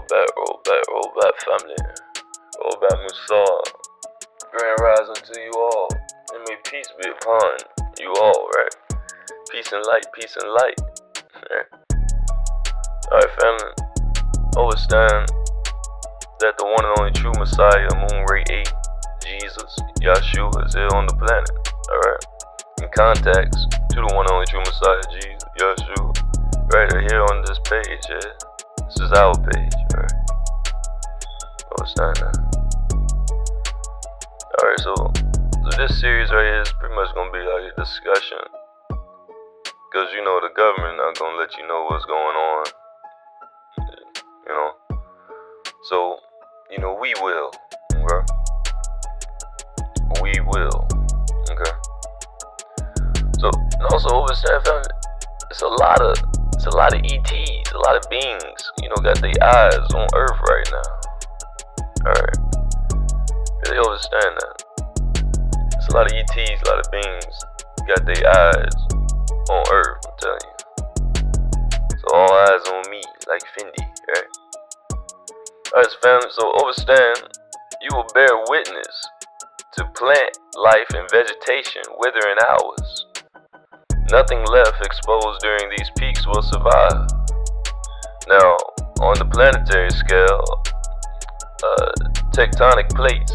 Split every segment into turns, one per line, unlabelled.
roll back, family. Roll back, Musar. Grand rising to you all. And may peace be upon you all, right? Peace and light, right? Alright, family. Overstand that the one and only true Messiah, Amun, 8, Jesus, Yahshua, is here on the planet, alright? In contacts to the one and only true Messiah, Jesus, Yahshua, right here on this page, yeah? This is our page, alright? Overstand that. Alright, so this series right here is pretty much gonna be like a discussion. Because you know the government not gonna let you know what's going on. You know. So, you know, we will. Okay? We will. Okay. So, and also Overstand, family, it's a lot of ETs, a lot of beings, you know, got their eyes on Earth right now. Alright. Really understand that. It's a lot of ETs, a lot of beings got their eyes on Earth, I'm telling you. So all eyes on me, like Fendi, right? Alright, family, so Overstand, you will bear witness to plant life and vegetation wither in hours. Nothing left exposed during these peaks will survive. Now, on the planetary scale, tectonic plates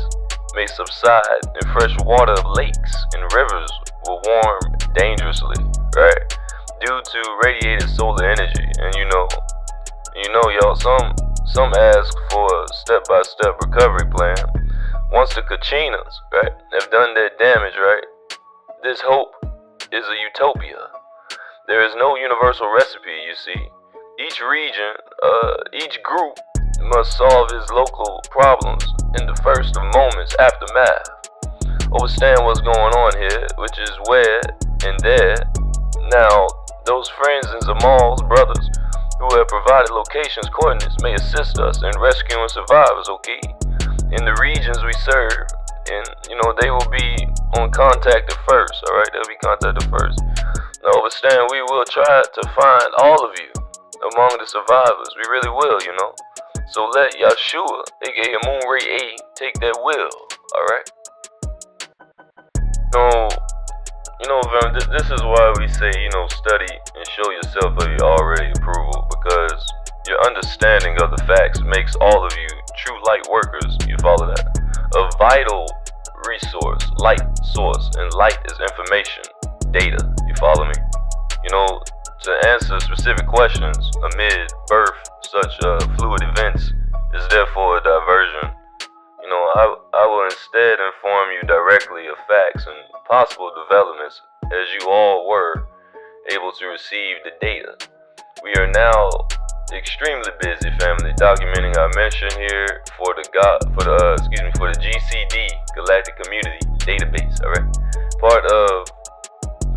may subside and fresh water of lakes and rivers will warm dangerously, right? Due to radiated solar energy. And you know y'all, some ask for a step-by-step recovery plan. Once the Kachinas, right, have done their damage, right, this hope is a utopia. There is no universal recipe, you see. Each region, each group must solve its local problems in the first of moments aftermath. Understand what's going on here, which is where and there. Now, those friends and Zamal's brothers who have provided locations, coordinates may assist us in rescuing survivors, okay? In the regions we serve, and you know, they will be on contacted first, alright? They'll be contacted first. Now, Overstand, we will try to find all of you among the survivors. We really will, you know. So let Yahshua, aka Amun, take that will, alright? So, you know, this is why we say, you know, study and show yourself of your already approval, because your understanding of the facts makes all of you true light workers, you follow that? A vital resource, light source, and light is information, data, you follow me? You know, to answer specific questions amid birth, such fluid events is therefore a diversion. You know, I will instead inform you directly of facts and possible developments as you all were able to receive the data. We are now extremely busy, family, documenting our mission here for the GCD Galactic Community Database. Alright, part of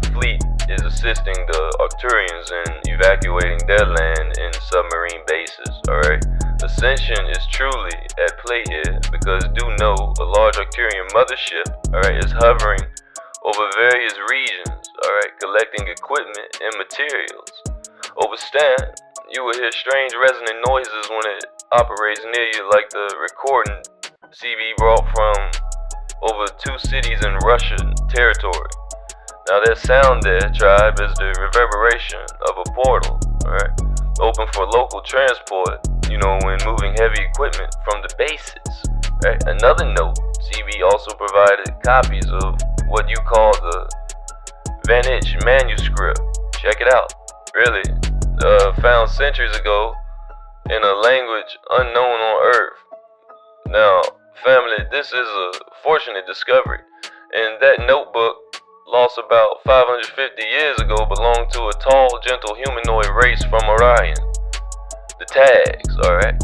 the fleet is assisting the Arcturians in evacuating their land in submarine bases. Alright, ascension is truly at play here because do know a large Arcturian mothership, alright, is hovering over various regions, alright, collecting equipment and materials. Overstand, you will hear strange resonant noises when it operates near you, like the recording CB brought from over 2 cities in Russian territory. Now that sound there, tribe, is the reverberation of a portal, alright, open for local transport, you know, when moving heavy equipment from the bases, right? Another note, CB also provided copies of what you call the Vantage manuscript. Check it out, really. Found centuries ago in a language unknown on Earth. Now, family, this is a fortunate discovery, and that notebook, lost about 550 years ago, belonged to a tall, gentle humanoid race from Orion. The Tags, alright?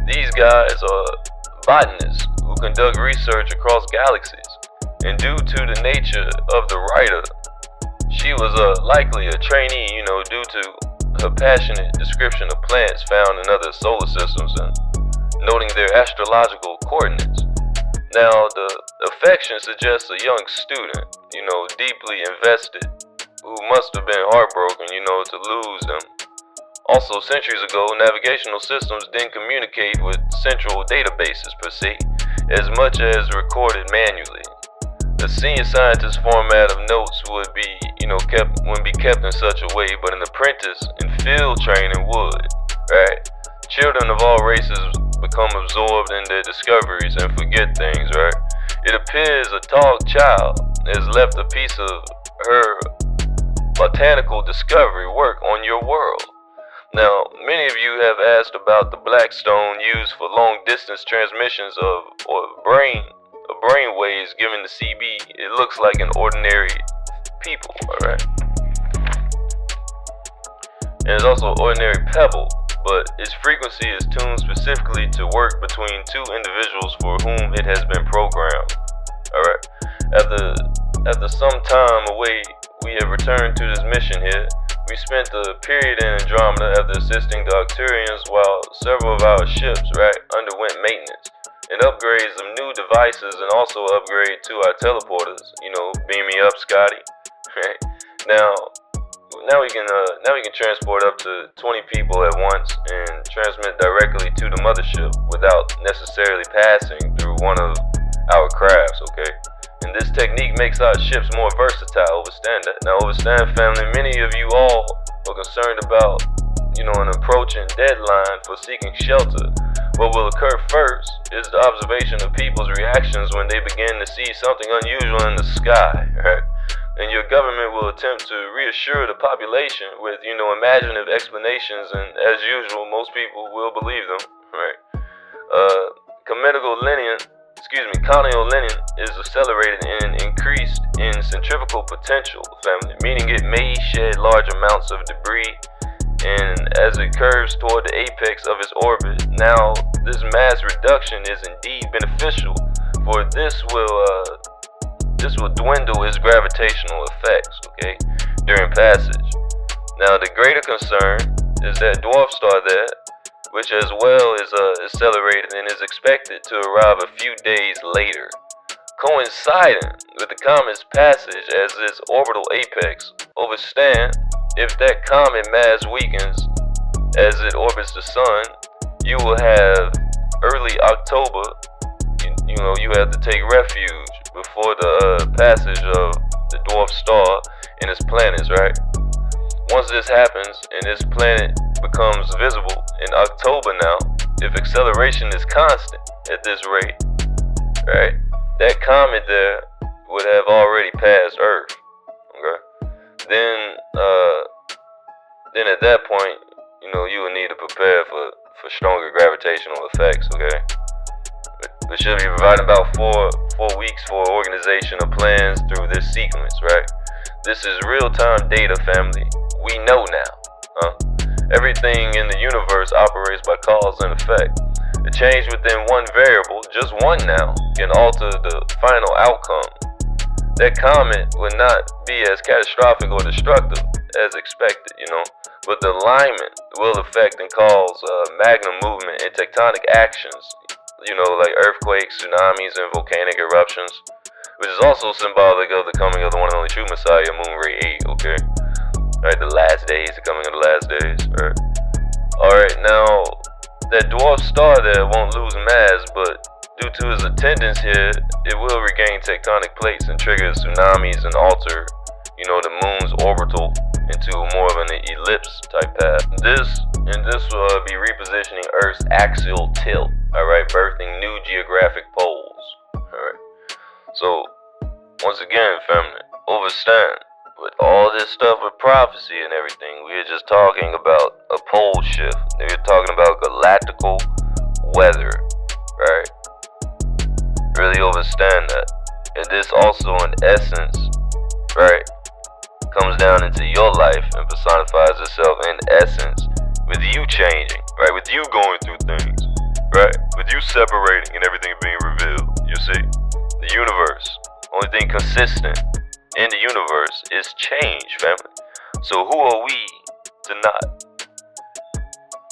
These guys are botanists who conduct research across galaxies, and due to the nature of the writer, she was likely a trainee, you know, due to her passionate description of plants found in other solar systems and noting their astrological coordinates. Now, the affection suggests a young student, you know, deeply invested, who must have been heartbroken, you know, to lose them. Also, centuries ago, navigational systems didn't communicate with central databases per se, as much as recorded manually. The senior scientist format of notes would be, wouldn't be kept in such a way, but an apprentice in field training would, right? Children of all races become absorbed in their discoveries and forget things, right? It appears a tall child has left a piece of her botanical discovery work on your world. Now, many of you have asked about the black stone used for long-distance transmissions of brain waves given the CB. It looks like an ordinary people, alright? And it's also an ordinary pebble, but its frequency is tuned specifically to work between two individuals for whom it has been programmed, alright? After some time away, we have returned to this mission here. We spent the period in Andromeda after assisting the Arcturians while several of our ships, underwent maintenance and upgrades of new devices, and also upgrade to our teleporters. Beam me up, Scotty. Right? Now we can transport up to 20 people at once and transmit directly to the mothership without necessarily passing through one of our crafts. Okay. And this technique makes our ships more versatile. Overstand that. Now, Overstand family, many of you all are concerned about, an approaching deadline for seeking shelter. What will occur first is the observation of people's reactions when they begin to see something unusual in the sky, right? And your government will attempt to reassure the population with, imaginative explanations, and as usual, most people will believe them, right? Colonial linear is accelerated and increased in centrifugal potential, family, meaning it may shed large amounts of debris, and as it curves toward the apex of its orbit. Now, this mass reduction is indeed beneficial, for this will dwindle its gravitational effects, okay, during passage. Now, the greater concern is that dwarf star there, which as well is accelerated and is expected to arrive a few days later, coinciding with the comet's passage as its orbital apex. Overstand, if that comet mass weakens as it orbits the sun, you will have early October. You have to take refuge before the passage of the dwarf star and its planets, right? Once this happens and this planet becomes visible in October now, if acceleration is constant at this rate, right, that comet there would have already passed Earth, okay? Then at that point, you will need to prepare for stronger gravitational effects, okay? We should be providing about four weeks for organization of plans through this sequence, right? This is real-time data, family. We know now, Everything in the universe operates by cause and effect. A change within one variable, just one now, can alter the final outcome. That comet would not be as catastrophic or destructive as expected, but the alignment will affect and cause magma movement and tectonic actions, like earthquakes, tsunamis, and volcanic eruptions, which is also symbolic of the coming of the one and only true Messiah, Amun Ray 8, okay? Right, the last days, the coming of the last days, right? Alright, now, that dwarf star there won't lose mass, but due to its attendance here, it will regain tectonic plates and trigger tsunamis and alter, the moon's orbital into more of an ellipse type path. This will be repositioning Earth's axial tilt, alright, birthing new geographic poles, alright? So, once again, family, overstand. With all this stuff with prophecy and everything, we are just talking about a pole shift. We're talking about galactical weather, right? Really overstand that. And this also, in essence, right, comes down into your life and personifies itself in essence with you changing, right? With you going through things, right? With you separating and everything being revealed. You see, the universe, only thing consistent in the universe is change, family. So who are we to not?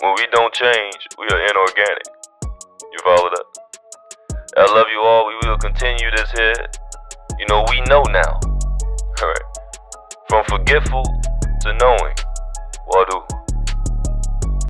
When we don't change, we are inorganic. You follow that? I love you all. We will continue this here. We know now. Alright. From forgetful to knowing. Wadu.